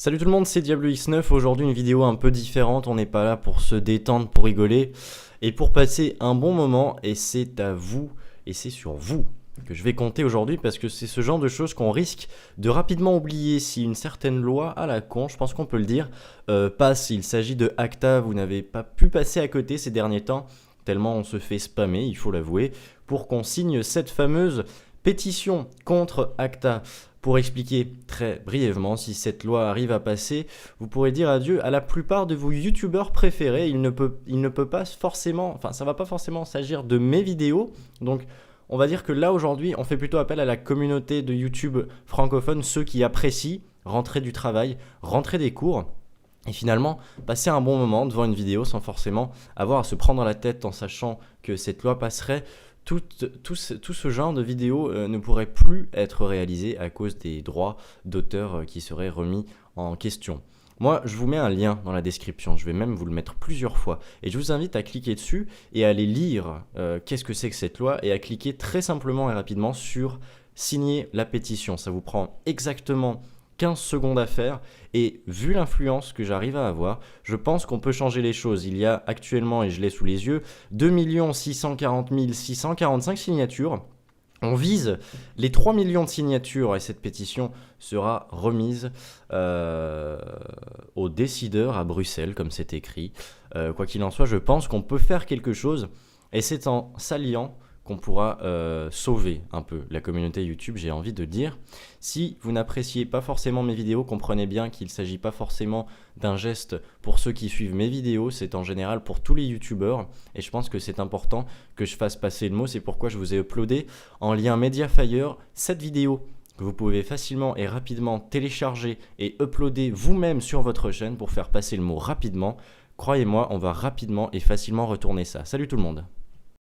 Salut tout le monde, c'est Diablo X9. Aujourd'hui, une vidéo un peu différente. On n'est pas là pour se détendre, pour rigoler et pour passer un bon moment. Et c'est à vous, et c'est sur vous que je vais compter aujourd'hui parce que c'est ce genre de choses qu'on risque de rapidement oublier si une certaine loi à la con, je pense qu'on peut le dire, passe. Il s'agit de ACTA. Vous n'avez pas pu passer à côté ces derniers temps, tellement on se fait spammer, il faut l'avouer, pour qu'on signe cette fameuse pétition contre ACTA. Pour expliquer très brièvement, si cette loi arrive à passer, vous pourrez dire adieu à la plupart de vos youtubeurs préférés. Il ne peut pas forcément, enfin ça va pas forcément s'agir de mes vidéos. Donc on va dire que là aujourd'hui, on fait plutôt appel à la communauté de YouTube francophone, ceux qui apprécient rentrer du travail, rentrer des cours. Et finalement, passer un bon moment devant une vidéo sans forcément avoir à se prendre la tête en sachant que cette loi passerait. Tout ce genre de vidéos ne pourrait plus être réalisé à cause des droits d'auteur qui seraient remis en question. Moi, je vous mets un lien dans la description, je vais même vous le mettre plusieurs fois. Et je vous invite à cliquer dessus et à aller lire qu'est-ce que c'est que cette loi et à cliquer très simplement et rapidement sur « Signer la pétition ». Ça vous prend exactement 15 secondes à faire et vu l'influence que j'arrive à avoir, je pense qu'on peut changer les choses. Il y a actuellement, et je l'ai sous les yeux, 2 640 645 signatures. On vise les 3 millions de signatures et cette pétition sera remise aux décideurs à Bruxelles, comme c'est écrit. Quoi qu'il en soit, je pense qu'on peut faire quelque chose et c'est en s'alliant qu'on pourra sauver un peu la communauté YouTube, j'ai envie de dire. Si vous n'appréciez pas forcément mes vidéos, comprenez bien qu'il ne s'agit pas forcément d'un geste pour ceux qui suivent mes vidéos, c'est en général pour tous les YouTubeurs, et je pense que c'est important que je fasse passer le mot, c'est pourquoi je vous ai uploadé en lien Mediafire cette vidéo que vous pouvez facilement et rapidement télécharger et uploader vous-même sur votre chaîne pour faire passer le mot rapidement. Croyez-moi, on va rapidement et facilement retourner ça. Salut tout le monde!